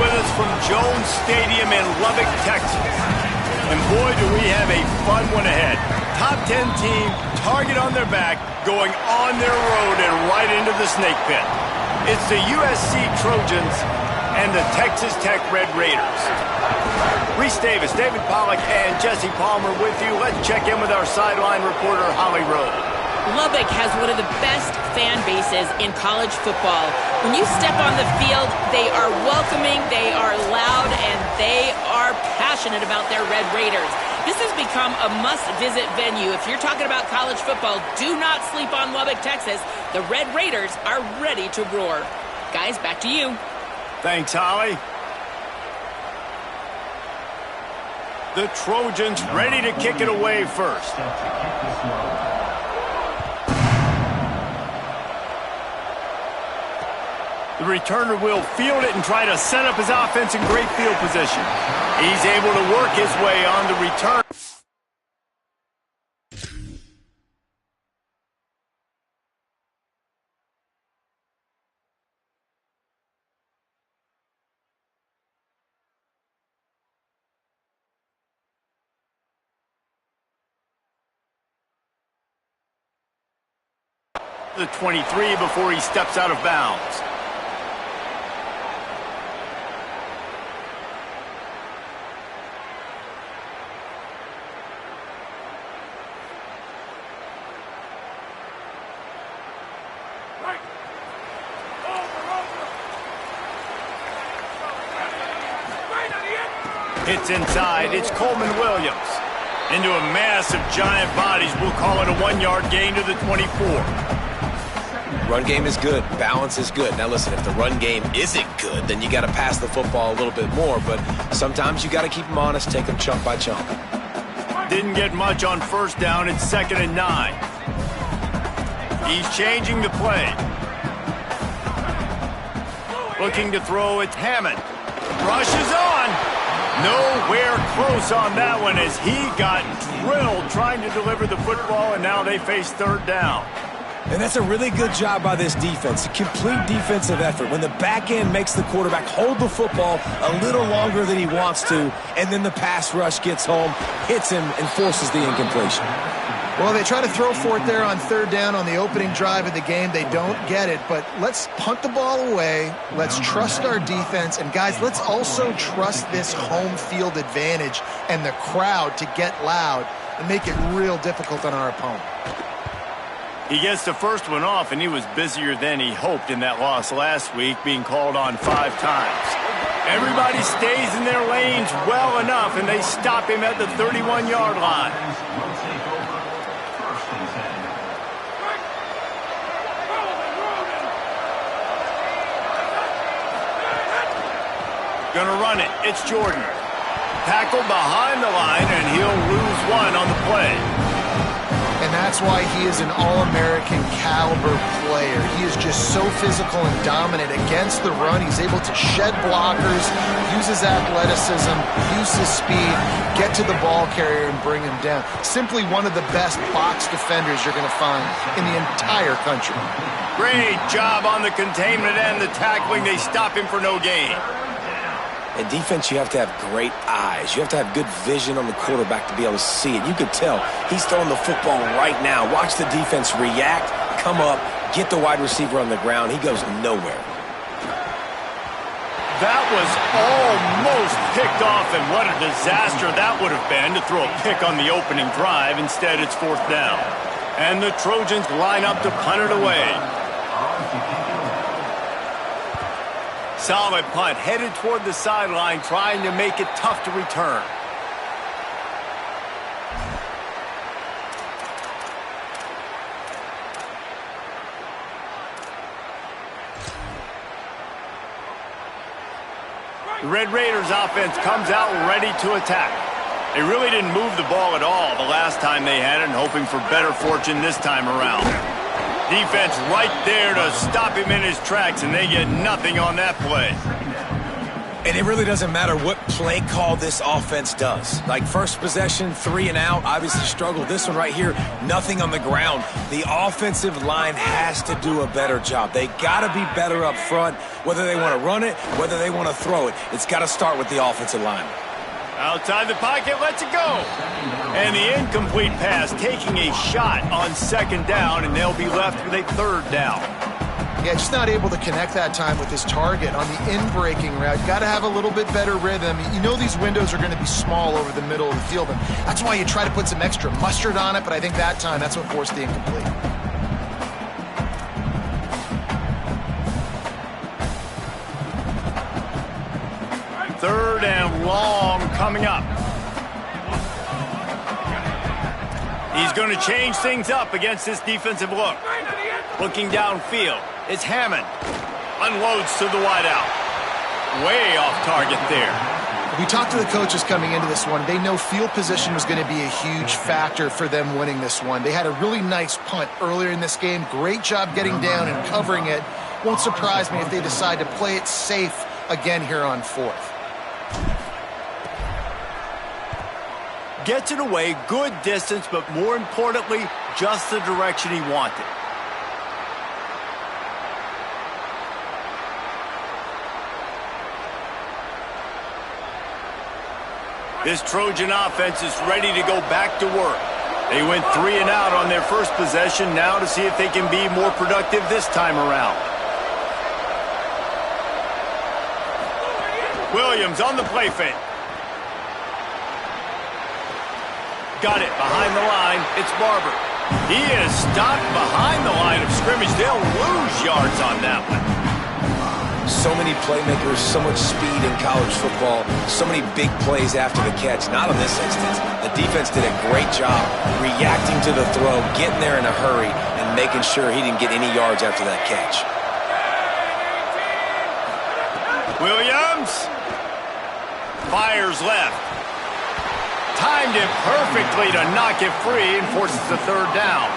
with us from Jones Stadium in Lubbock, Texas. And boy, do we have a fun one ahead. Top 10 team, target on their back, going on their road and right into the snake pit. It's the USC Trojans and the Texas Tech Red Raiders. Reese Davis, David Pollack, and Jesse Palmer with you. Let's check in with our sideline reporter, Holly Rowe. Lubbock has one of the best fan bases in college football. When you step on the field, they are welcoming, they are loud, and they are passionate about their Red Raiders. This has become a must-visit venue. If you're talking about college football, do not sleep on Lubbock, Texas. The Red Raiders are ready to roar. Guys, back to you. Thanks, Holly. The Trojans ready to kick it away first. The returner will field it and try to set up his offense in great field position. He's able to work his way on the return. The 23 before he steps out of bounds. Hits inside. It's Coleman Williams. Into a mass of giant bodies. We'll call it a 1-yard gain to the 24. Run game is good. Balance is good. Now listen, if the run game isn't good, then you got to pass the football a little bit more. But sometimes you got to keep them honest, take them chunk by chunk. Didn't get much on first down. It's 2nd and 9. He's changing the play. Looking to throw. It's Hammond. Rushes on. Nowhere close on that one as he got drilled trying to deliver the football, and now they face 3rd down. And that's a really good job by this defense, a complete defensive effort. When the back end makes the quarterback hold the football a little longer than he wants to, and then the pass rush gets home, hits him, and forces the incompletion. Well, they try to throw for it there on 3rd down on the opening drive of the game. They don't get it, but let's punt the ball away. Let's trust our defense. And, guys, let's also trust this home field advantage and the crowd to get loud and make it real difficult on our opponent. He gets the first one off, and he was busier than he hoped in that loss last week, being called on 5 times. Everybody stays in their lanes well enough, and they stop him at the 31-yard line. Gonna run it. It's Jordan. Tackled behind the line, and he'll lose 1 on the play. And that's why he is an All-American caliber player. He is just so physical and dominant against the run. He's able to shed blockers, use his athleticism, use his speed, get to the ball carrier and bring him down. Simply one of the best box defenders you're going to find in the entire country. Great job on the containment and the tackling. They stop him for no gain. In defense, you have to have great eyes. You have to have good vision on the quarterback to be able to see it. You could tell he's throwing the football right now. Watch the defense react, come up, get the wide receiver on the ground. He goes nowhere. That was almost picked off, and what a disaster that would have been to throw a pick on the opening drive. Instead, it's 4th down. And the Trojans line up to punt it away. Solid punt, headed toward the sideline, trying to make it tough to return. The Red Raiders offense comes out ready to attack. They really didn't move the ball at all the last time they had it, and hoping for better fortune this time around. Defense right there to stop him in his tracks, and they get nothing on that play. And it really doesn't matter what play call this offense does. Like first possession, 3 and out, obviously struggled. This one right here, nothing on the ground. The offensive line has to do a better job. They got to be better up front, whether they want to run it, whether they want to throw it. It's got to start with the offensive line. Outside the pocket, lets it go. And the incomplete pass taking a shot on second down, and they'll be left with a third down. Yeah, just not able to connect that time with his target on the in-breaking route. Got to have a little bit better rhythm. You know these windows are going to be small over the middle of the field, and that's why you try to put some extra mustard on it, but I think that time that's what forced the incomplete. Third and long coming up. He's going to change things up against this defensive look. Looking downfield, it's Hammond. Unloads to the wideout. Way off target there. We talked to the coaches coming into this one. They know field position was going to be a huge factor for them winning this one. They had a really nice punt earlier in this game. Great job getting down and covering it. Won't surprise me if they decide to play it safe again here on fourth. Gets it away, good distance, but more importantly, just the direction he wanted. This Trojan offense is ready to go back to work. They went 3 and out on their first possession, now to see if they can be more productive this time around. Williams on the play fake. Got it behind the line. It's Barber. He is stopped behind the line of scrimmage. They'll lose yards on that one. So many playmakers, so much speed in college football, so many big plays after the catch. Not in this instance. The defense did a great job reacting to the throw, getting there in a hurry, and making sure he didn't get any yards after that catch. Williams fires left. Timed it perfectly to knock it free and forces the third down.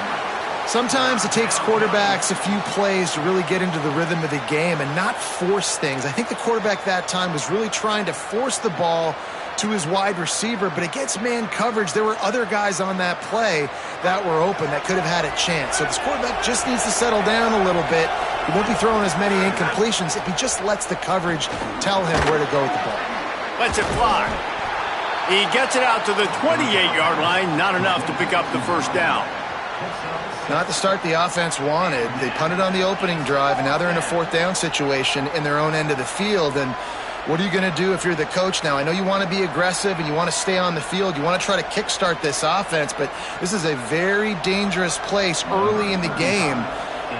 Sometimes it takes quarterbacks a few plays to really get into the rhythm of the game and not force things. I think the quarterback that time was really trying to force the ball to his wide receiver, but against man coverage, there were other guys on that play that were open that could have had a chance. So this quarterback just needs to settle down a little bit. He won't be throwing as many incompletions if he just lets the coverage tell him where to go with the ball. Lets it fly. He gets it out to the 28-yard line, not enough to pick up the first down. Not the start the offense wanted. They punted on the opening drive, and now they're in a fourth down situation in their own end of the field. And what are you going to do if you're the coach now? I know you want to be aggressive and you want to stay on the field. You want to try to kickstart this offense, but this is a very dangerous place early in the game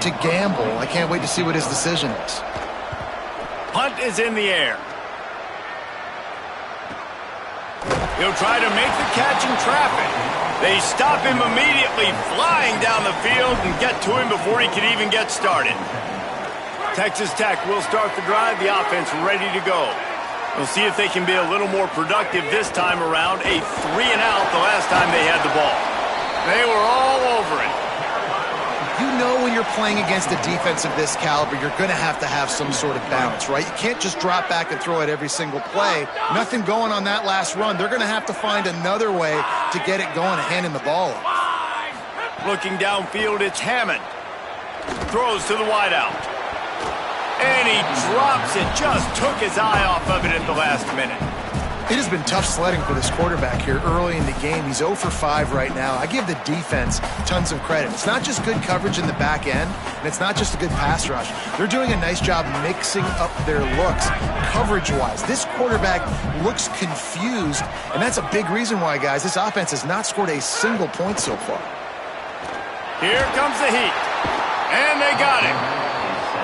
to gamble. I can't wait to see what his decision is. Punt is in the air. He'll try to make the catch in traffic. They stop him immediately, flying down the field and get to him before he can even get started. Texas Tech will start the drive, the offense ready to go. We'll see if they can be a little more productive this time around. A 3 and out the last time they had the ball. They were all over it. You know when you're playing against a defense of this caliber, you're going to have some sort of balance, right? You can't just drop back and throw it every single play. Nothing going on that last run. They're going to have to find another way to get it going and handing the ball off. Looking downfield, it's Hammond. Throws to the wideout. And he drops it. Just took his eye off of it at the last minute. It has been tough sledding for this quarterback here early in the game. He's 0 for 5 right now. I give the defense tons of credit. It's not just good coverage in the back end, and it's not just a good pass rush. They're doing a nice job mixing up their looks coverage-wise. This quarterback looks confused, and that's a big reason why, guys, this offense has not scored a single point so far. Here comes the heat, and they got it.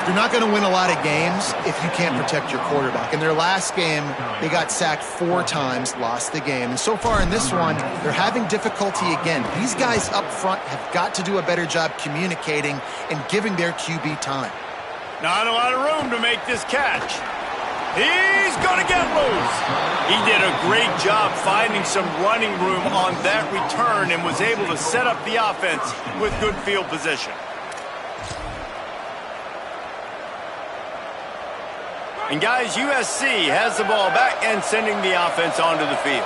You're not going to win a lot of games if you can't protect your quarterback. In their last game, they got sacked 4 times, lost the game. And so far in this one, they're having difficulty again. These guys up front have got to do a better job communicating and giving their QB time. Not a lot of room to make this catch. He's going to get loose. He did a great job finding some running room on that return and was able to set up the offense with good field position. And guys, USC has the ball back and sending the offense onto the field.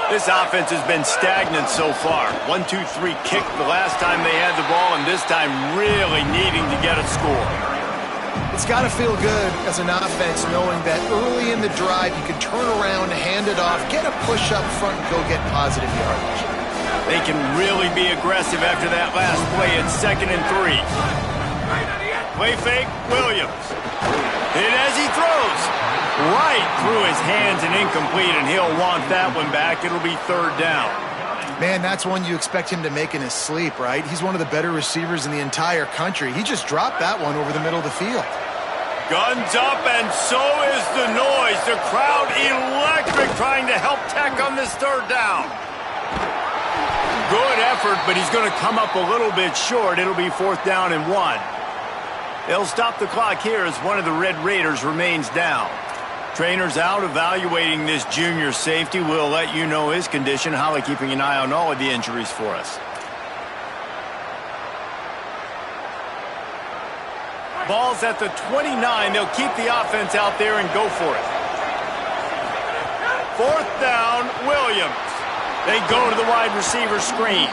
This offense has been stagnant so far. 1-2-3 kick the last time they had the ball, and this time really needing to get a score. It's got to feel good as an offense knowing that early in the drive you can turn around, hand it off, get a push up front, and go get positive yardage. They can really be aggressive after that last play. It's 2nd and 3. Play fake, Williams. Hit as he throws. Right through his hands and incomplete, and he'll want that one back. It'll be 3rd down. Man, that's one you expect him to make in his sleep, right? He's one of the better receivers in the entire country. He just dropped that one over the middle of the field. Guns up, and so is the noise. The crowd electric trying to help Tech on this 3rd down. Good effort, but he's going to come up a little bit short. It'll be 4th down and 1. They'll stop the clock here as one of the Red Raiders remains down. Trainer's out evaluating this junior safety. We'll let you know his condition. Holly keeping an eye on all of the injuries for us. Ball's at the 29. They'll keep the offense out there and go for it. 4th down, Williams. They go to the wide receiver screen.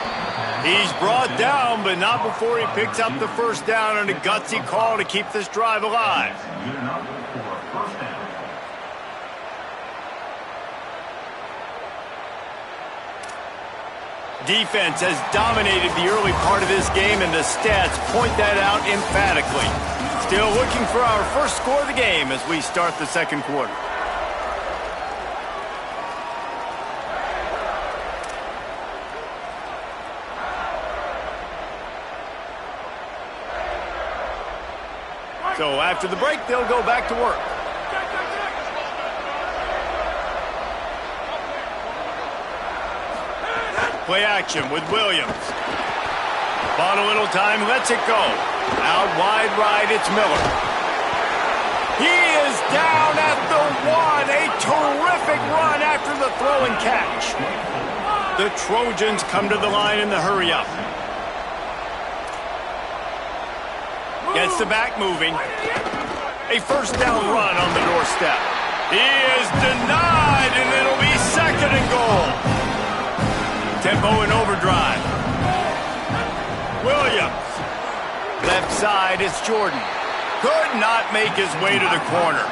He's brought down, but not before he picks up the 1st down and a gutsy call to keep this drive alive. Defense has dominated the early part of this game, and the stats point that out emphatically. Still looking for our first score of the game as we start the 2nd quarter. So after the break, they'll go back to work. Play action with Williams. Bought a little time, lets it go. Out wide right, it's Miller. He is down at the 1. A terrific run after the throw and catch. The Trojans come to the line in the hurry up. Gets the back moving. A 1st down run on the doorstep. He is denied, and it'll be 2nd and goal. Tempo in overdrive. Williams. Left side, it's Jordan. Could not make his way to the corner.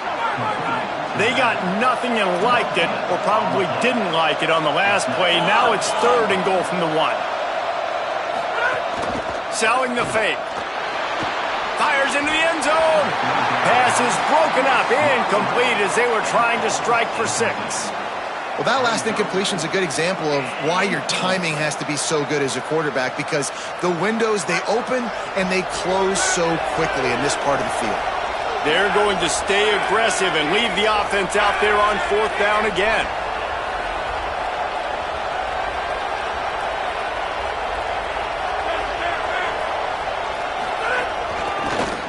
They got nothing and liked it, or probably didn't like it on the last play. Now it's 3rd and goal from the 1. Selling the fake. Fires into the end zone. Pass is broken up, incomplete as they were trying to strike for 6. Well, that last incompletion is a good example of why your timing has to be so good as a quarterback, because the windows, they open and they close so quickly in this part of the field. They're going to stay aggressive and leave the offense out there on 4th down again.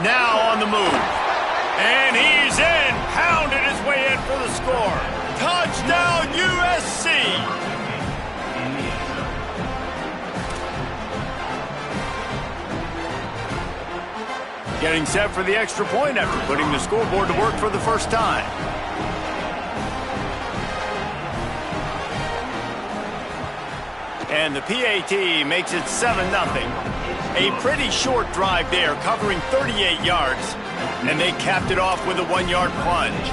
Now on the move. And he's in. Pounded his way in for the score. Touchdown, USC! Getting set for the extra point after putting the scoreboard to work for the first time. And the PAT makes it 7-0. A pretty short drive there, covering 38 yards. And they capped it off with a 1-yard plunge.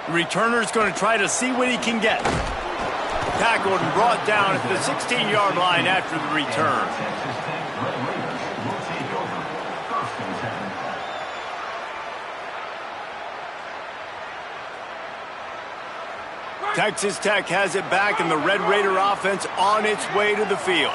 The returner's going to try to see what he can get. Tackled and brought down at the 16-yard line after the return. Texas Tech has it back, and the Red Raider offense on its way to the field.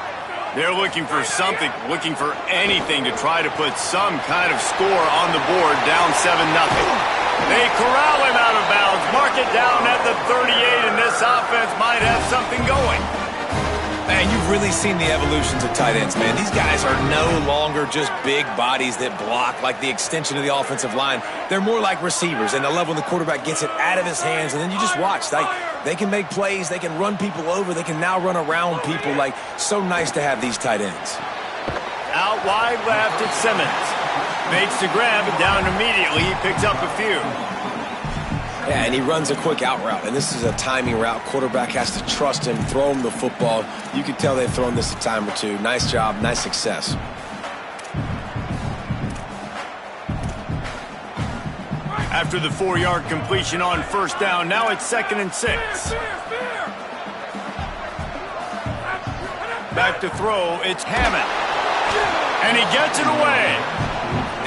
They're looking for something, looking for anything to try to put some kind of score on the board, down 7-0. They corral him out of bounds, mark it down at the 38, and this offense might have something going. Man, you've really seen the evolutions of tight ends, man. These guys are no longer just big bodies that block like the extension of the offensive line. They're more like receivers, and the level when the quarterback gets it out of his hands, and then you just watch. They can make plays. They can run people over. They can now run around people. Like, so nice to have these tight ends. Out wide left, it's Simmons. Makes the grab, and down immediately. He picks up a few. Yeah, and he runs a quick out route, and this is a timing route. Quarterback has to trust him, throw him the football. You can tell they've thrown this a time or two. Nice job, nice success. After the 4-yard completion on first down, now it's 2nd and 6. Back to throw, it's Hammond. And he gets it away.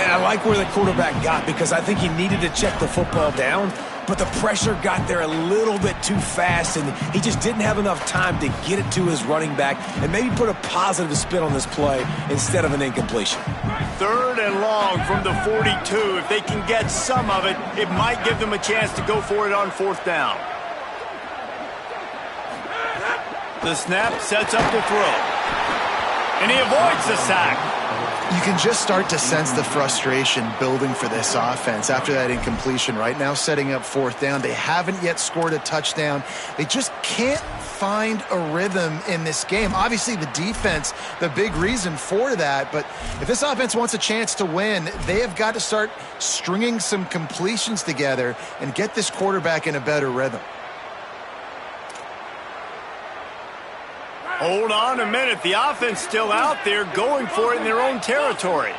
And I like where the quarterback got because I think he needed to check the football down, but the pressure got there a little bit too fast, and he just didn't have enough time to get it to his running back and maybe put a positive spin on this play instead of an incompletion. 3rd and long from the 42. If they can get some of it, it might give them a chance to go for it on 4th down. The snap sets up the throw. And he avoids the sack. You can just start to sense the frustration building for this offense after that incompletion. Right now, setting up 4th down. They haven't yet scored a touchdown. They just can't find a rhythm in this game. Obviously, the defense, the big reason for that. But if this offense wants a chance to win, they have got to start stringing some completions together and get this quarterback in a better rhythm. Hold on a minute. The offense still out there going for it in their own territory.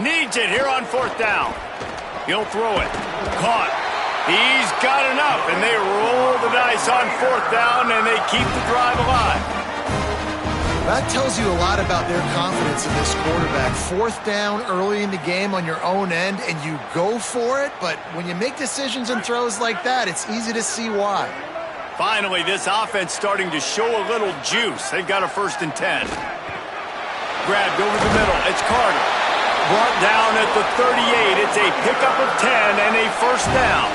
Needs it here on 4th down. He'll throw it. Caught. He's got enough, and they roll the dice on 4th down, and they keep the drive alive. That tells you a lot about their confidence in this quarterback. 4th down early in the game on your own end, and you go for it, but when you make decisions and throws like that, it's easy to see why. Finally, this offense starting to show a little juice. They've got a 1st and 10. Grabbed over the middle. It's Carter. Brought down at the 38. It's a pickup of 10 and a 1st down.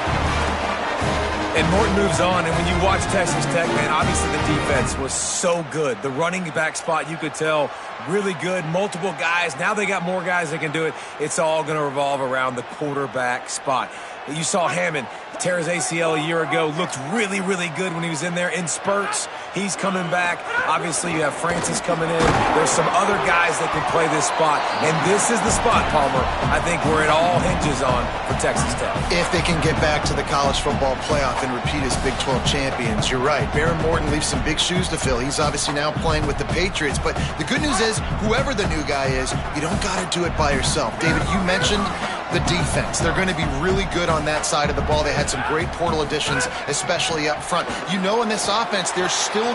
And Morton moves on, and when you watch Texas Tech, man, obviously the defense was so good. The running back spot, you could tell, really good. Multiple guys. Now they got more guys that can do it. It's all going to revolve around the quarterback spot. You saw Hammond tear his ACL a year ago. Looked really, really good when he was in there in spurts. He's coming back. Obviously, you have Francis coming in. There's some other guys that can play this spot. And this is the spot, Palmer, I think, where it all hinges on for Texas Tech. If they can get back to the college football playoff and repeat as Big 12 champions, you're right. Baron Morton leaves some big shoes to fill. He's obviously now playing with the Patriots. But the good news is, whoever the new guy is, you don't got to do it by yourself. David, you mentioned the defense. They're going to be really good on that side of the ball. They had some great portal additions, especially up front. You know, in this offense, they're still...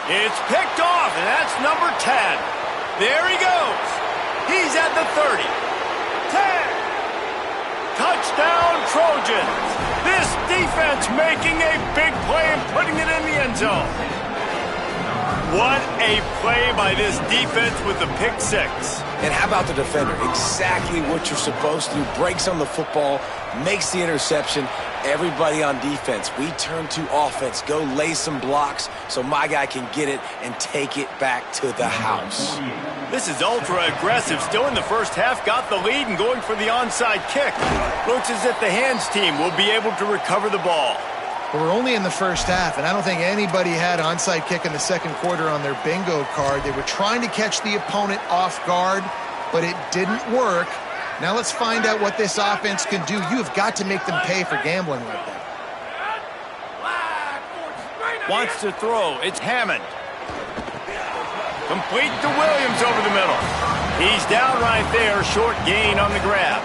It's picked off, and that's number 10. There he goes. He's at the 30. 10. Touchdown, Trojans. This defense making a big play and putting it in the end zone. What a play by this defense with the pick 6. And how about the defender? Exactly what you're supposed to do. Breaks on the football, makes the interception. Everybody on defense, we turn to offense. Go lay some blocks so my guy can get it and take it back to the house. This is ultra aggressive. Still in the first half, got the lead and going for the onside kick. Looks as if the hands team will be able to recover the ball. But we're only in the first half, and I don't think anybody had onside kick in the second quarter on their bingo card. They were trying to catch the opponent off guard, but it didn't work. Now let's find out what this offense can do. You have got to make them pay for gambling like that. Wants to throw. It's Hammond. Complete to Williams over the middle. He's down right there. Short gain on the grab.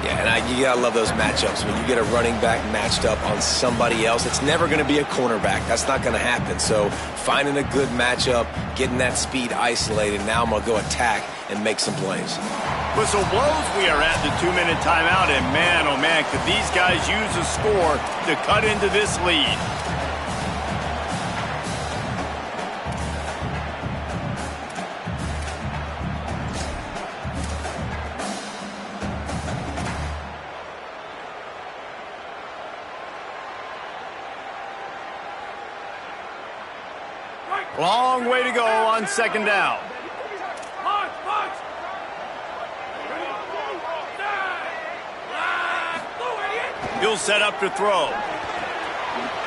Yeah, and you gotta love those matchups. When you get a running back matched up on somebody else, it's never going to be a cornerback. That's not going to happen. So finding a good matchup, getting that speed isolated, now I'm going to go attack and make some plays. Whistle blows. We are at the 2-minute timeout, and man, oh man, could these guys use a score to cut into this lead. Long way to go on second down. He'll set up to throw.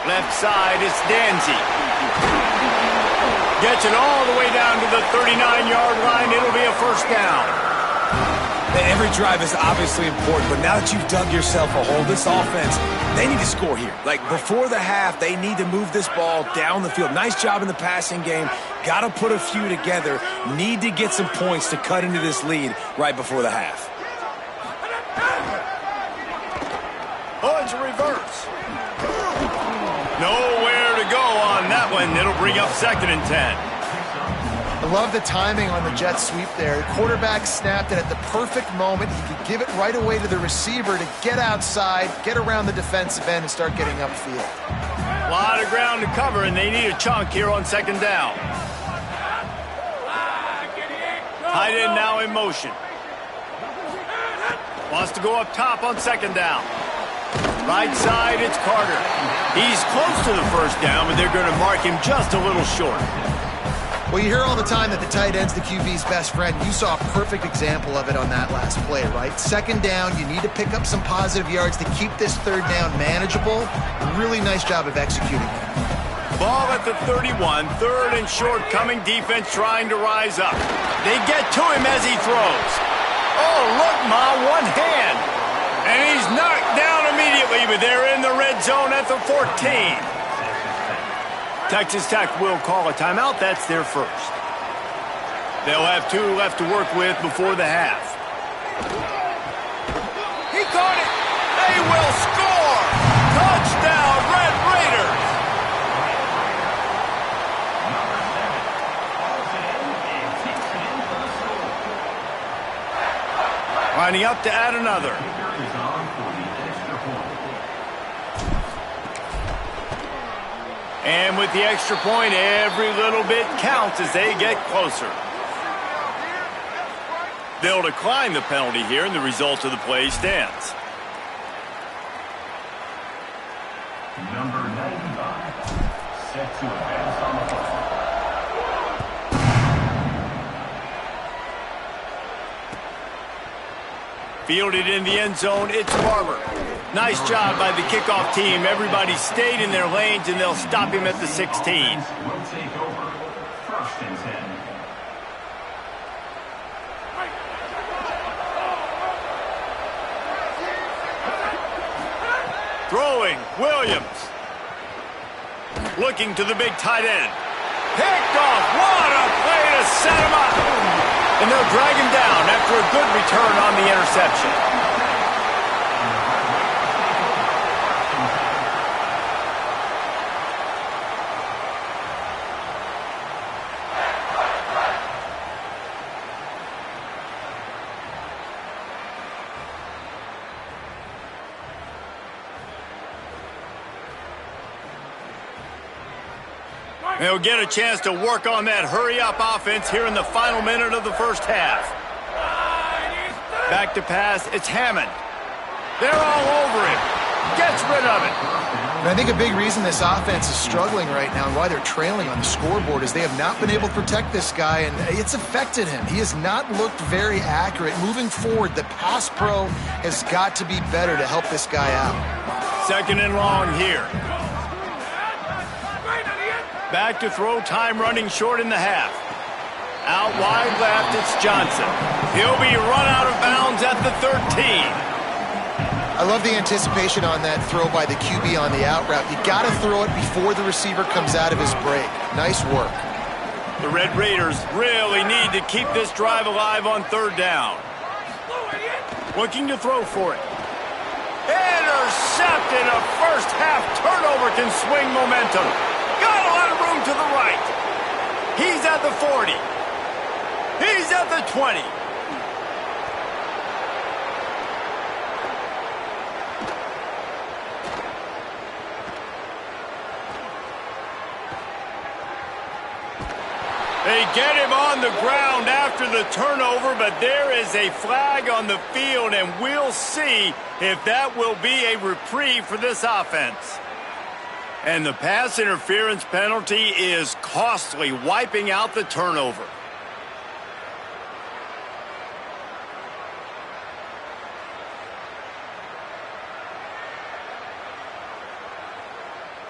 Left side, it's Danzy. Gets it all the way down to the 39-yard line. It'll be a first down. Every drive is obviously important, but now that you've dug yourself a hole, this offense, they need to score here. Like, before the half, they need to move this ball down the field. Nice job in the passing game. Got to put a few together. Need to get some points to cut into this lead right before the half. Oh, it's a reverse. Nowhere to go on that one. It'll bring up 2nd and 10. I love the timing on the jet sweep there. The quarterback snapped it at the perfect moment. He could give it right away to the receiver to get outside, get around the defensive end, and start getting upfield. A lot of ground to cover, and they need a chunk here on 2nd down. Tight end now in motion. Wants to go up top on 2nd down. Right side, it's Carter. He's close to the first down, but they're going to mark him just a little short. Well, you hear all the time that the tight end's the QB's best friend. You saw a perfect example of it on that last play, right? 2nd down, you need to pick up some positive yards to keep this 3rd down manageable. Really nice job of executing that. Ball at the 31, 3rd and short, coming defense trying to rise up. They get to him as he throws. Oh, look, Ma, one hand. And he's knocked down immediately, but they're in the red zone at the 14. Texas Tech will call a timeout. That's their first. They'll have 2 left to work with before the half. He caught it. They will score. Touchdown, Red Raiders. Lining up to add another. And with the extra point, every little bit counts as they get closer. They'll decline the penalty here, and the result of the play stands. Number 95, set to advance on the ball. Fielded in the end zone, it's Barber. Nice job by the kickoff team. Everybody stayed in their lanes, and they'll stop him at the 16. Will take over. 1st and 10. Throwing, Williams. Looking to the big tight end. Picked off. What a play to set him up. And they'll drag him down after a good return on the interception. They'll get a chance to work on that hurry-up offense here in the final minute of the first half. Back to pass, it's Hammond. They're all over him. Gets rid of it. And I think a big reason this offense is struggling right now and why they're trailing on the scoreboard is they have not been able to protect this guy, and it's affected him. He has not looked very accurate. Moving forward, the pass pro has got to be better to help this guy out. 2nd and long here. Back to throw, time running short in the half. Out wide left, it's Johnson. He'll be run out of bounds at the 13. I love the anticipation on that throw by the QB on the out route. You got to throw it before the receiver comes out of his break. Nice work. The Red Raiders really need to keep this drive alive on 3rd down. Looking to throw for it. Intercepted. A first half turnover can swing momentum. Got a lot of room to the right. He's at the 40. He's at the 20. They get him on the ground after the turnover, but there is a flag on the field, and we'll see if that will be a reprieve for this offense. And the pass interference penalty is costly, wiping out the turnover.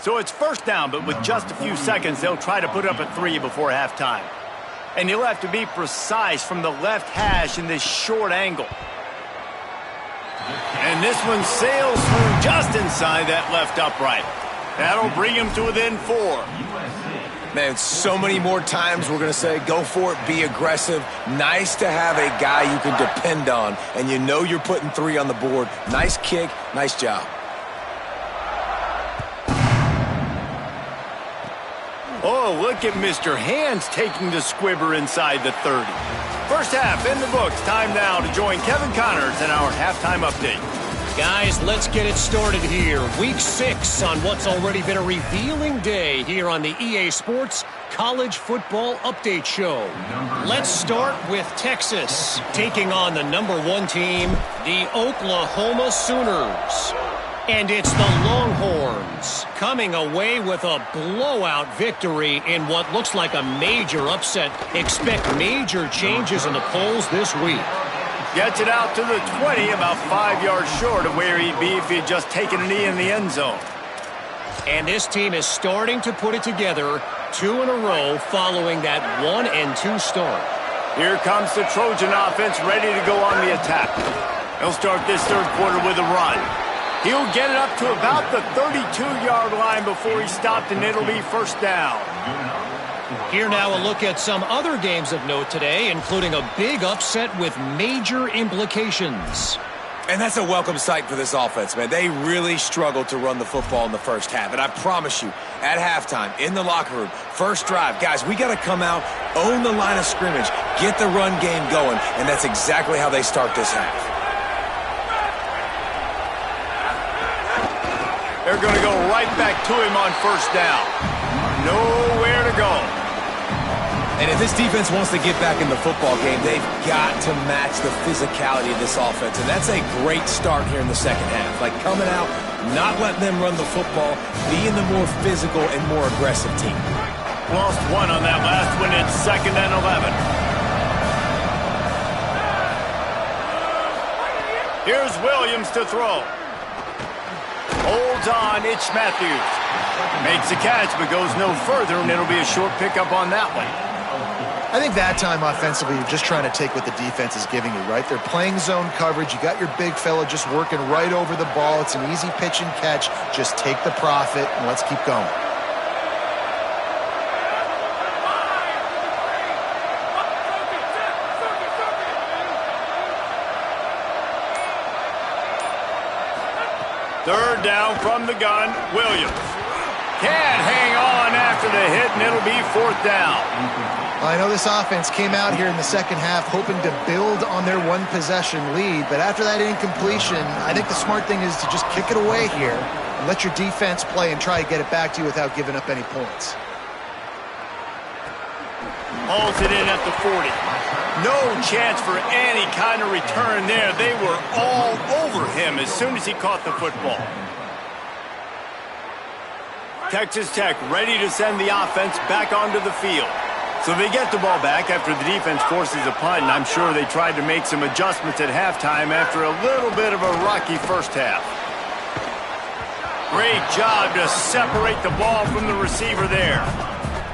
So it's first down, but with just a few seconds, they'll try to put up a 3 before halftime. And you'll have to be precise from the left hash in this short angle. And this one sails through just inside that left upright. That'll bring him to within 4. Man, so many more times we're going to say, go for it, be aggressive. Nice to have a guy you can depend on, and you know you're putting 3 on the board. Nice kick, nice job. Oh, look at Mr. Hands taking the squibber inside the 30. First half in the books. Time now to join Kevin Connors in our halftime update. Guys, let's get it started here. Week 6 on what's already been a revealing day here on the EA Sports College Football Update Show. Let's start with Texas, taking on the #1 team, the Oklahoma Sooners. And it's the Longhorns coming away with a blowout victory in what looks like a major upset. Expect major changes in the polls this week. Gets it out to the 20, about 5 yards short of where he'd be if he had just taken a knee in the end zone. And this team is starting to put it together 2 in a row following that 1-2 start. Here comes the Trojan offense ready to go on the attack. He'll start this third quarter with a run. He'll get it up to about the 32-yard line before he's stopped, and it'll be first down. Here now a look at some other games of note today, including a big upset with major implications. And that's a welcome sight for this offense, man. They really struggled to run the football in the first half. And I promise you, at halftime, in the locker room, first drive, guys, we got to come out, own the line of scrimmage, get the run game going, and that's exactly how they start this half. They're going to go right back to him on first down. Nowhere to go. And if this defense wants to get back in the football game, they've got to match the physicality of this offense. And that's a great start here in the second half. Like coming out, not letting them run the football, being the more physical and more aggressive team. Lost 1 on that last one. It's 2nd and 11. Here's Williams to throw. Holds on, it's Matthews. Makes the catch, but goes no further, and it'll be a short pickup on that one. I think that time offensively, you're just trying to take what the defense is giving you, right? They're playing zone coverage. You got your big fella just working right over the ball. It's an easy pitch and catch. Just take the profit, and let's keep going. Third down from the gun, Williams. Can't hang on after the hit, and it'll be 4th down. I know this offense came out here in the second half hoping to build on their one-possession lead, but after that incompletion, I think the smart thing is to just kick it away here and let your defense play and try to get it back to you without giving up any points. Hauls it in at the 40. No chance for any kind of return there. They were all over him as soon as he caught the football. Texas Tech ready to send the offense back onto the field. So they get the ball back after the defense forces a punt, and I'm sure they tried to make some adjustments at halftime after a little bit of a rocky first half. Great job to separate the ball from the receiver there.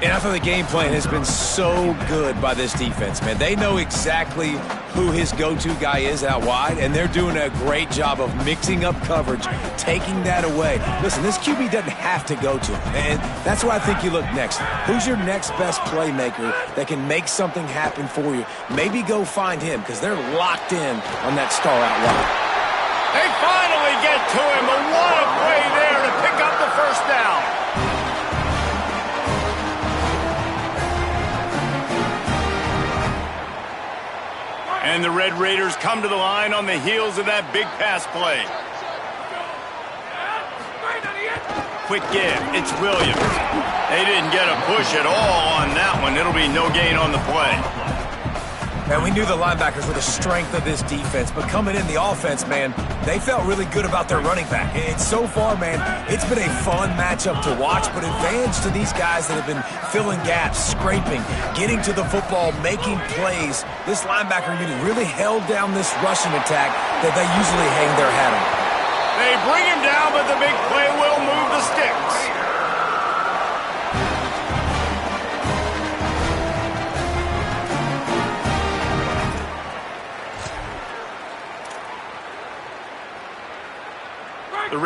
And I thought the game plan has been so good by this defense, man. They know exactly who his go-to guy is out wide, and they're doing a great job of mixing up coverage, taking that away. Listen, this QB doesn't have to go to him, and that's why I think you look next. Who's your next best playmaker that can make something happen for you? Maybe go find him, because they're locked in on that star out wide. They finally get to him, but what a play there to pick up the first down. And the Red Raiders come to the line on the heels of that big pass play. Quick give. It's Williams. They didn't get a push at all on that one. It'll be no gain on the play. And we knew the linebackers were the strength of this defense, but coming in the offense, man, they felt really good about their running back. And so far, man, it's been a fun matchup to watch, but advantage to these guys that have been filling gaps, scraping, getting to the football, making plays. This linebacker unit really held down this rushing attack that they usually hang their hat on. They bring him down, but the big play will move the sticks.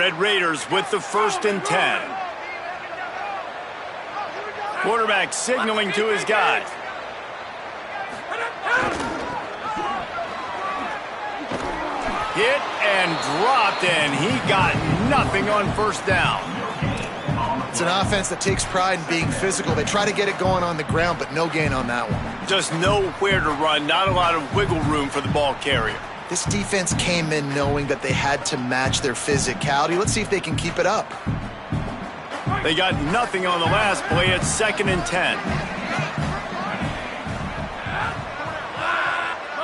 Red Raiders with the 1st and 10. Quarterback signaling to his guys. Hit and dropped, and he got nothing on 1st down. It's an offense that takes pride in being physical. They try to get it going on the ground, but no gain on that one. Just nowhere to run, not a lot of wiggle room for the ball carrier. This defense came in knowing that they had to match their physicality. Let's see if they can keep it up. They got nothing on the last play. It's 2nd and 10.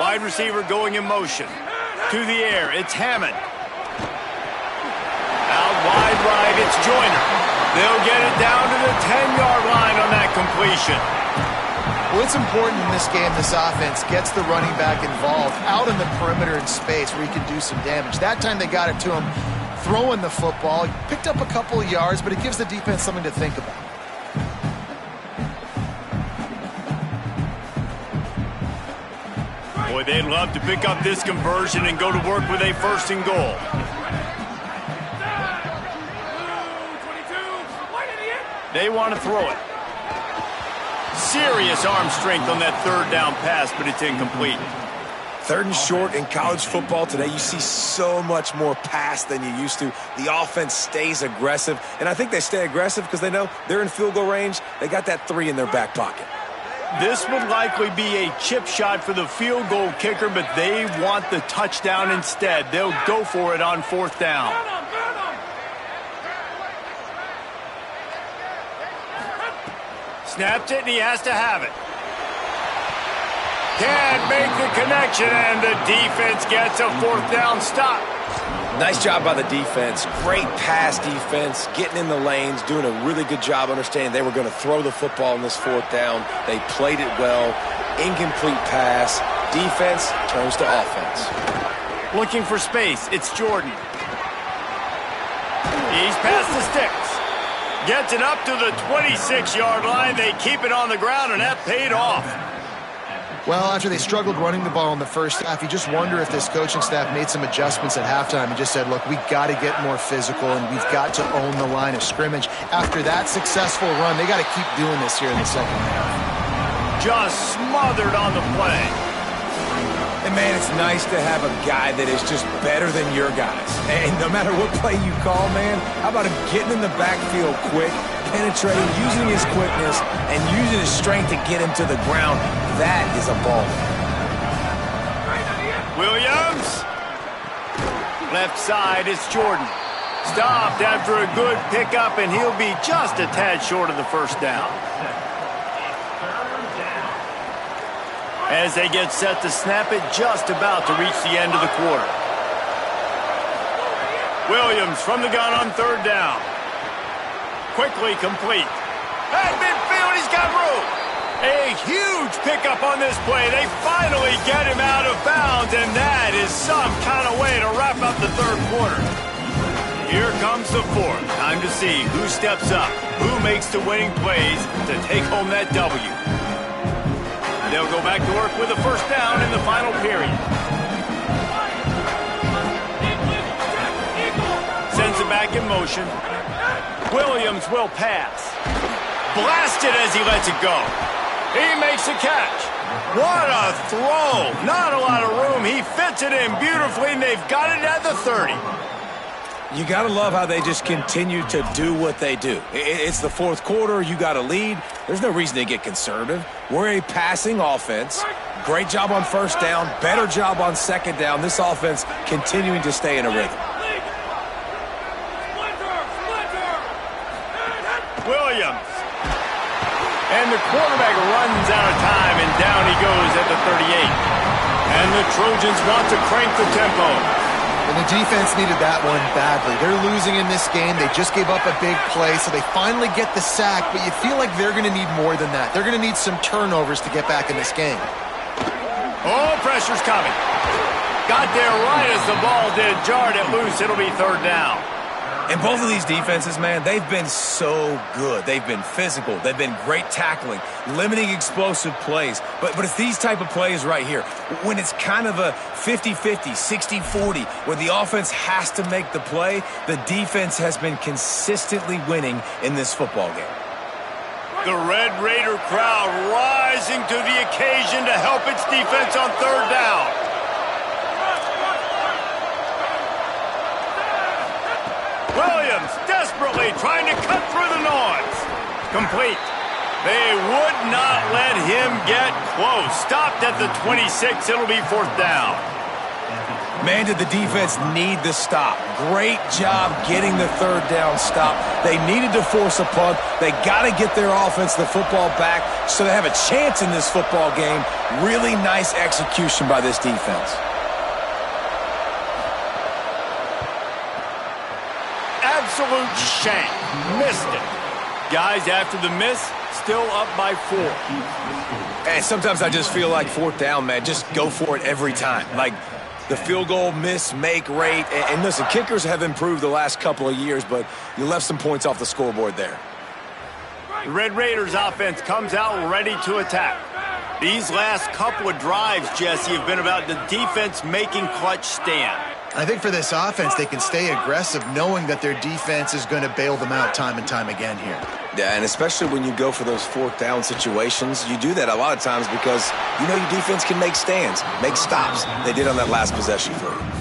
Wide receiver going in motion. To the air, it's Hammond. Out wide right, it's Joyner. They'll get it down to the 10-yard line on that completion. Well, it's important in this game, this offense gets the running back involved out in the perimeter in space where he can do some damage. That time they got it to him throwing the football. He picked up a couple of yards, but it gives the defense something to think about. Boy, they'd love to pick up this conversion and go to work with a 1st and goal. They want to throw it. Serious arm strength on that 3rd down pass, but it's incomplete. 3rd and short in college football today. You see so much more pass than you used to. The offense stays aggressive, and I think they stay aggressive because they know they're in field goal range. They got that 3 in their back pocket. This would likely be a chip shot for the field goal kicker, but they want the touchdown instead. They'll go for it on 4th down. Snapped it, and he has to have it. Can't make the connection, and the defense gets a 4th down stop. Nice job by the defense. Great pass defense, getting in the lanes, doing a really good job understanding they were going to throw the football on this 4th down. They played it well. Incomplete pass. Defense turns to offense. Looking for space. It's Jordan. He's past the sticks. Gets it up to the 26-yard line. They keep it on the ground, and that paid off. Well, after they struggled running the ball in the first half, you just wonder if this coaching staff made some adjustments at halftime and just said, look, we got to get more physical and we've got to own the line of scrimmage. After that successful run, they got to keep doing this here in the 2nd half. Just smothered on the play. And, man, it's nice to have a guy that is just better than your guys. And no matter what play you call, man, how about him getting in the backfield quick, penetrating, using his quickness, and using his strength to get him to the ground. That is a ball. Williams. Left side, it's Jordan. Stopped after a good pickup, and he'll be just a tad short of the 1st down. As they get set to snap it, just about to reach the end of the quarter. Williams from the gun on 3rd down. Quickly complete. At midfield, he's got room. A huge pickup on this play. They finally get him out of bounds, and that is some kind of way to wrap up the 3rd quarter. Here comes the 4th. Time to see who steps up, who makes the winning plays to take home that W. They'll go back to work with a 1st down in the final period. Sends it back in motion. Williams will pass. Blasted as he lets it go. He makes the catch. What a throw. Not a lot of room. He fits it in beautifully, and they've got it at the 30. You got to love how they just continue to do what they do. It's the 4th quarter. You got a lead. There's no reason to get conservative. We're a passing offense. Great job on 1st down. Better job on 2nd down. This offense continuing to stay in a rhythm. Williams. And the quarterback runs out of time, and down he goes at the 38. And the Trojans want to crank the tempo. And the defense needed that one badly. They're losing in this game. They just gave up a big play, so they finally get the sack, but you feel like they're going to need more than that. They're going to need some turnovers to get back in this game. Oh, pressure's coming. Got there right as the ball did. Jarred it loose. It'll be 3rd down. And both of these defenses, man, they've been so good. They've been physical. They've been great tackling, limiting explosive plays. But it's these type of plays right here, when it's kind of a 50-50, 60-40, where the offense has to make the play, the defense has been consistently winning in this football game. The Red Raider crowd rising to the occasion to help its defense on third down. Williams desperately trying to cut through the noise. Complete. They would not let him get close. Stopped at the 26. It'll be fourth down. Man, did the defense need the stop. Great job getting the third down stop. They needed to force a punt. They got to get their offense the football back so they have a chance in this football game. Really nice execution by this defense. Absolute shank. Missed it. Guys, after the miss, still up by 4. And sometimes I just feel like fourth down, man, just go for it every time. Like the field goal miss, make rate. And listen, kickers have improved the last couple of years, but you left some points off the scoreboard there. The Red Raiders offense comes out ready to attack. These last couple of drives, Jesse, have been about the defense making clutch stand. I think for this offense, they can stay aggressive knowing that their defense is going to bail them out time and time again here. Yeah, and especially when you go for those fourth down situations, you do that a lot of times because you know your defense can make stands, make stops. They did on that last possession for you.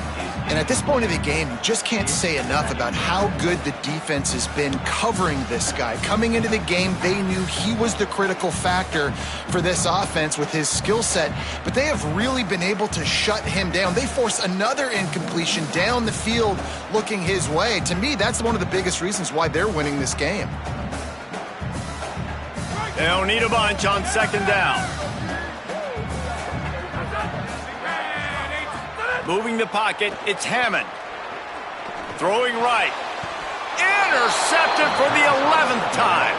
And at this point of the game, you just can't say enough about how good the defense has been covering this guy. Coming into the game, they knew he was the critical factor for this offense with his skill set, but they have really been able to shut him down. They force another incompletion down the field looking his way. To me, that's one of the biggest reasons why they're winning this game. They'll need a bunch on second down. Moving the pocket, it's Hammond. Throwing right. Intercepted for the 11th time.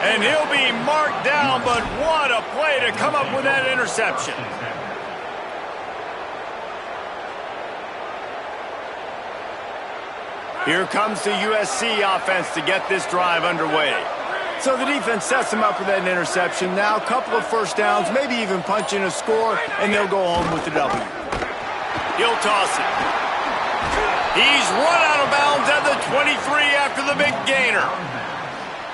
And he'll be marked down, but what a play to come up with that interception. Here comes the USC offense to get this drive underway. So the defense sets them up for that interception. Now a couple of first downs, maybe even punch in a score, and they'll go home with the W. He'll toss it. He's run out of bounds at the 23 after the big gainer.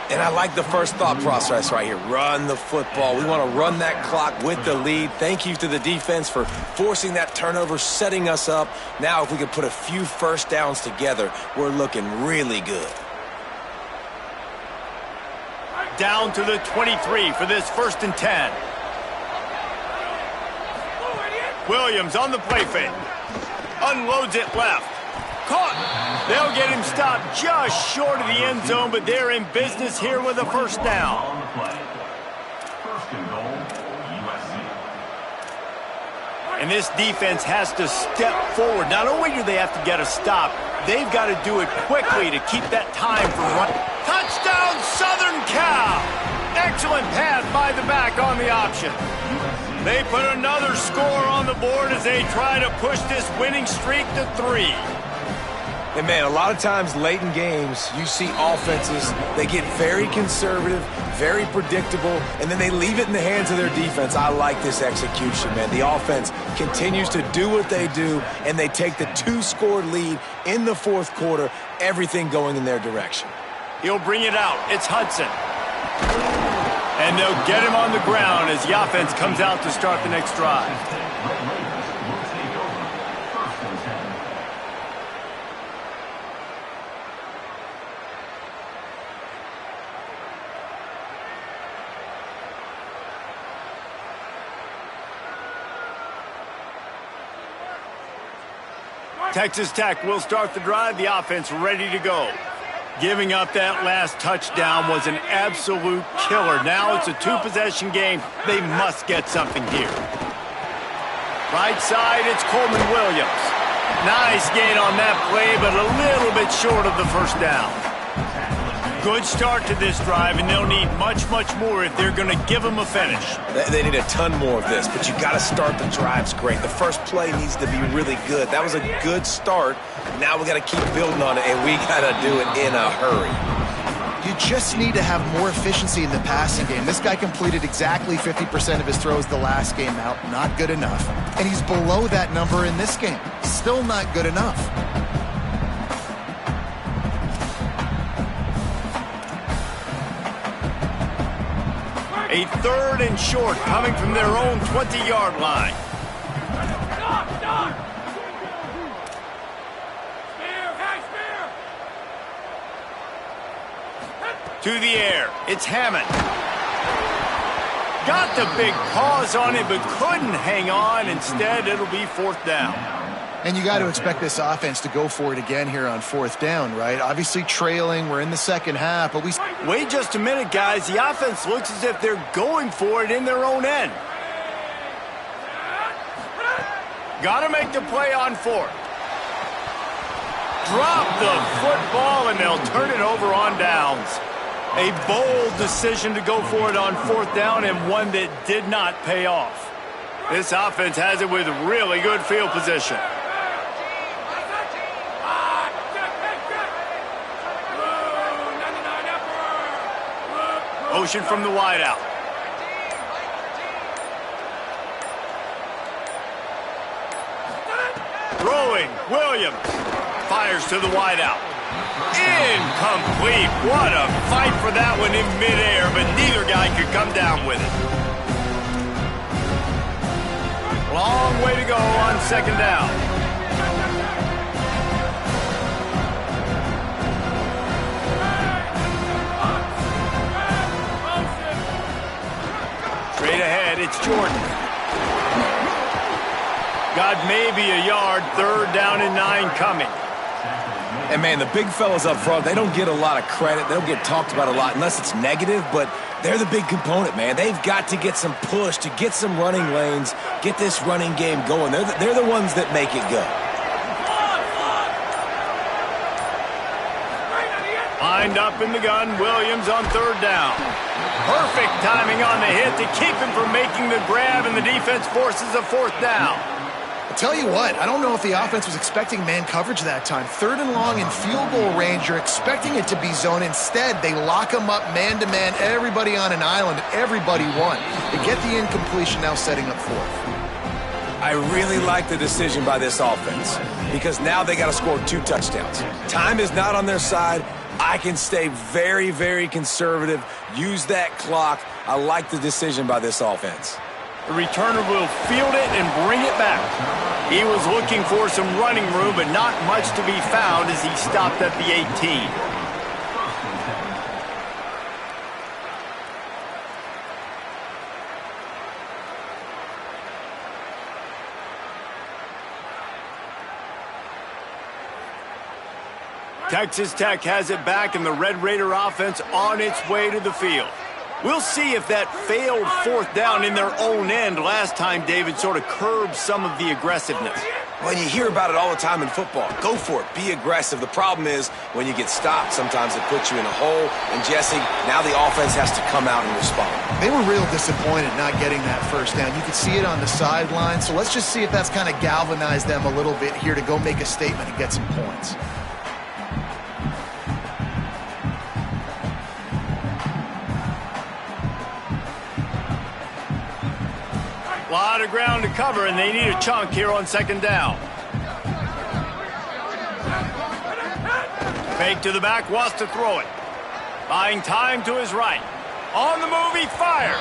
And I like the first thought process right here. Run the football. We want to run that clock with the lead. Thank you to the defense for forcing that turnover, setting us up. Now if we can put a few first downs together, we're looking really good. Down to the 23 for this 1st and 10. Williams on the play fake. Unloads it left. Caught. They'll get him stopped just short of the end zone, but they're in business here with a first down. On the play. First and goal, USC. And this defense has to step forward. Not only do they have to get a stop, they've got to do it quickly to keep that time from running. Touchdown, Southern Cal! Excellent pass by the back on the option. They put another score on the board as they try to push this winning streak to 3. And, man, a lot of times late in games, you see offenses, they get very conservative, very predictable, and then they leave it in the hands of their defense. I like this execution, man. The offense continues to do what they do, and they take the 2-score lead in the 4th quarter, everything going in their direction. He'll bring it out. It's Hudson. And they'll get him on the ground as the offense comes out to start the next drive. Texas Tech will start the drive. The offense ready to go. Giving up that last touchdown was an absolute killer. Now it's a 2-possession game. They must get something here. Right side, it's Coleman Williams. Nice gain on that play, but a little bit short of the first down. Good start to this drive, and they'll need much, much more if they're going to give them a finish. They need a ton more of this, but you got to start the drives great. The first play needs to be really good. That was a good start. Now we got to keep building on it, and we got to do it in a hurry. You just need to have more efficiency in the passing game. This guy completed exactly 50% of his throws the last game out. Not good enough. And he's below that number in this game. Still not good enough. A 3rd and short coming from their own 20-yard line. To the air, it's Hammond. Got the big paws on it, but couldn't hang on. Instead, it'll be 4th down. And you got to expect this offense to go for it again here on 4th down, right? Obviously trailing, we're in the second half, but Wait just a minute, guys. The offense looks as if they're going for it in their own end. Got to make the play on 4th. Drop the football, and they'll turn it over on downs. A bold decision to go for it on 4th down, and one that did not pay off. This offense has it with really good field position. Motion from the wideout. Throwing, Williams. Fires to the wideout. Incomplete. What a fight for that one in midair, but neither guy could come down with it. Long way to go on 2nd down. Straight ahead, it's Jordan. Got maybe a yard, 3rd down and 9 coming. And, man, the big fellas up front, they don't get a lot of credit. They don't get talked about a lot unless it's negative, but they're the big component, man. They've got to get some push, to get some running lanes, get this running game going. They're the ones that make it go. Lined up in the gun, Williams on 3rd down. Perfect timing on the hit to keep him from making the grab, and the defense forces a 4th down. Tell you what, I don't know if the offense was expecting man coverage that time. 3rd and long in field goal range, you're expecting it to be zone. Instead, they lock them up man-to-man, everybody on an island, everybody won. They get the incompletion, now setting up 4th. I really like the decision by this offense because now they got to score 2 touchdowns. Time is not on their side. I can stay very, very conservative, use that clock. I like the decision by this offense. The returner will field it and bring it back. He was looking for some running room, but not much to be found as he stopped at the 18. Texas Tech has it back, and the Red Raider offense on its way to the field. We'll see if that failed 4th down in their own end last time, David, sort of curbed some of the aggressiveness. Well, you hear about it all the time in football. Go for it. Be aggressive. The problem is when you get stopped, sometimes it puts you in a hole. And, Jesse, now the offense has to come out and respond. They were real disappointed not getting that 1st down. You could see it on the sideline. So let's just see if that's kind of galvanized them a little bit here to go make a statement and get some points. A lot of ground to cover, and they need a chunk here on 2nd down. Fake to the back, wants to throw it. Buying time to his right. On the move, he fires.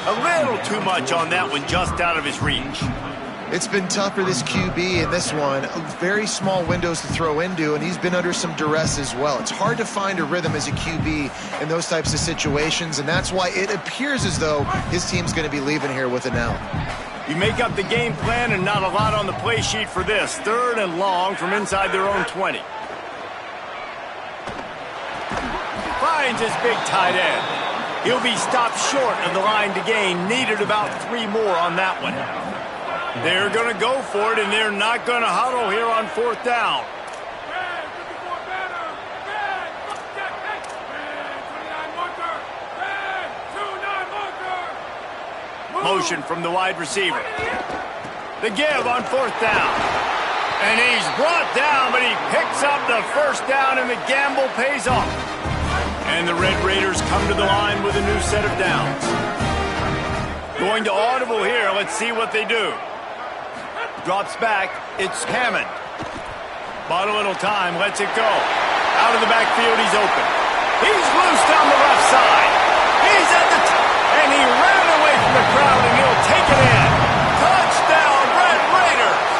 A little too much on that one, just out of his reach. It's been tough for this QB in this one. Very small windows to throw into, and he's been under some duress as well. It's hard to find a rhythm as a QB in those types of situations, and that's why it appears as though his team's going to be leaving here with an L. You make up the game plan and not a lot on the play sheet for this. 3rd and long from inside their own 20. Finds his big tight end. He'll be stopped short of the line to gain. Needed about 3 more on that one. They're going to go for it, and they're not going to huddle here on 4th down. motion from the wide receiver. The give on 4th down. And he's brought down, but he picks up the 1st down, and the gamble pays off. And the Red Raiders come to the line with a new set of downs. Going to audible here. Let's see what they do. Drops back. It's Hammond. Bought a little time. Lets it go. Out of the backfield, he's open. He's loose down the left side. He's at the and he ran away from the crowd, and he'll take it in. Touchdown, Red Raiders!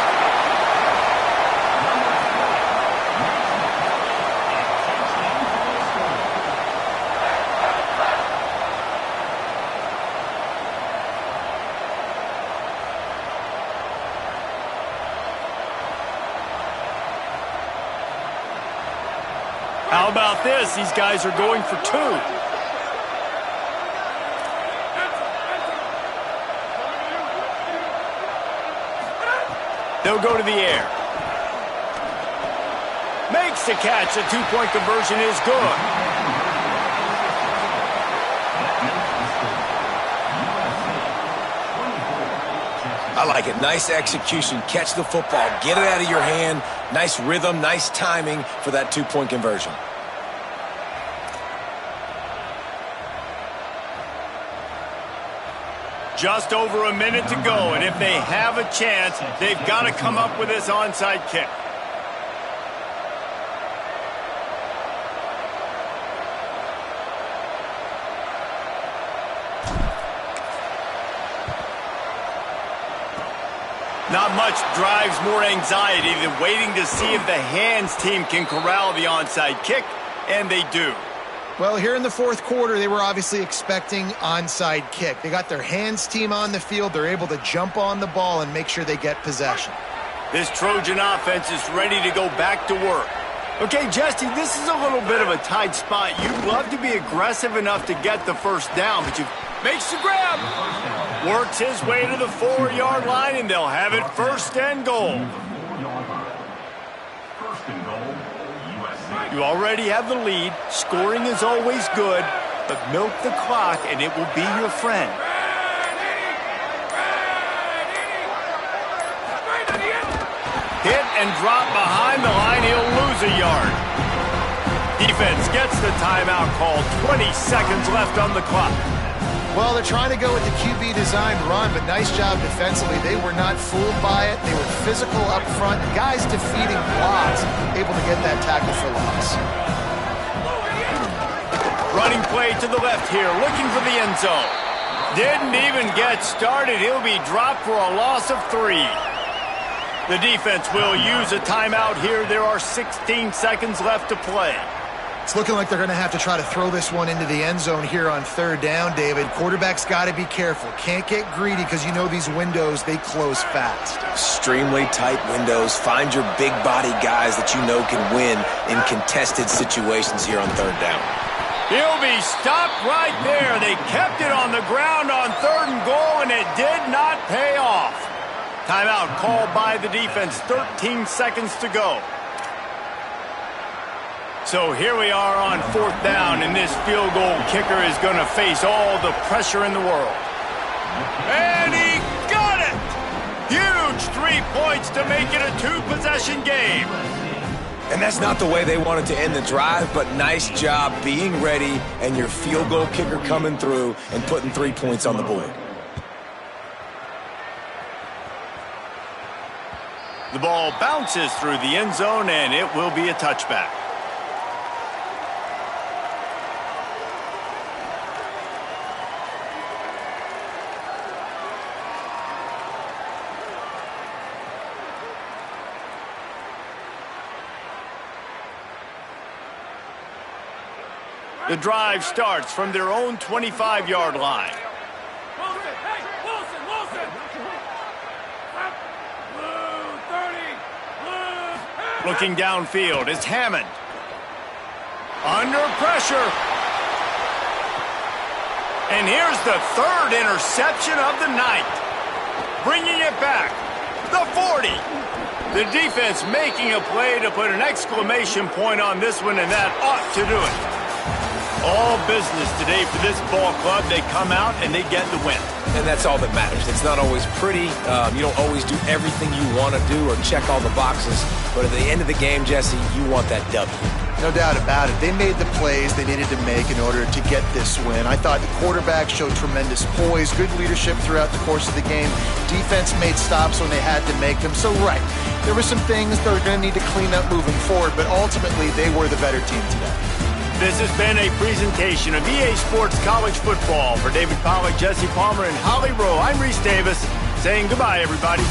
How about this? These guys are going for 2. They'll go to the air. Makes the catch. A 2-point conversion is good. I like it. Nice execution. Catch the football. Get it out of your hand. Nice rhythm, nice timing for that 2-point conversion. Just over a minute to go, and if they have a chance, they've got to come up with this onside kick. Not much drives more anxiety than waiting to see if the hands team can corral the onside kick, and they do. Well, here in the 4th quarter, they were obviously expecting onside kick. They got their hands team on the field. They're able to jump on the ball and make sure they get possession. This Trojan offense is ready to go back to work. Okay, Jesse, this is a little bit of a tight spot. You'd love to be aggressive enough to get the 1st down, but you makes the grab. Works his way to the 4-yard line, and they'll have it 1st and goal. 1st and goal. You already have the lead. Scoring is always good, but milk the clock and it will be your friend. Hit and drop behind the line. He'll lose a yard. Defense gets the timeout called. 20 seconds left on the clock. Well, they're trying to go with the QB design run, but nice job defensively. They were not fooled by it. They were physical up front. Guys defeating blocks, able to get that tackle for loss. Running play to the left here, looking for the end zone. Didn't even get started. He'll be dropped for a loss of 3. The defense will use a timeout here. There are 16 seconds left to play. It's looking like they're going to have to try to throw this one into the end zone here on 3rd down, David. Quarterback's got to be careful. Can't get greedy because you know these windows, they close fast. Extremely tight windows. Find your big body guys that you know can win in contested situations here on 3rd down. He'll be stopped right there. They kept it on the ground on 3rd and goal, and it did not pay off. Timeout called by the defense. 13 seconds to go. So here we are on 4th down, and this field goal kicker is going to face all the pressure in the world. And he got it! Huge 3 points to make it a 2-possession game. And that's not the way they wanted to end the drive, but nice job being ready and your field goal kicker coming through and putting 3 points on the board. The ball bounces through the end zone, and it will be a touchback. The drive starts from their own 25-yard line. Wilson, hey, Wilson, Wilson! Blue 30, blue. Looking downfield is Hammond. Under pressure. And here's the 3rd interception of the night. Bringing it back. The 40. The defense making a play to put an exclamation point on this one, and that ought to do it. All business today for this ball club. They come out and they get the win. And that's all that matters. It's not always pretty. You don't always do everything you want to do or check all the boxes. But at the end of the game, Jesse, you want that W. No doubt about it. They made the plays they needed to make in order to get this win. I thought the quarterback showed tremendous poise, good leadership throughout the course of the game. Defense made stops when they had to make them. So, right, there were some things they're going to need to clean up moving forward, but ultimately they were the better team today. This has been a presentation of EA Sports College Football. For David Pollack, Jesse Palmer, and Holly Rowe, I'm Reese Davis saying goodbye, everybody.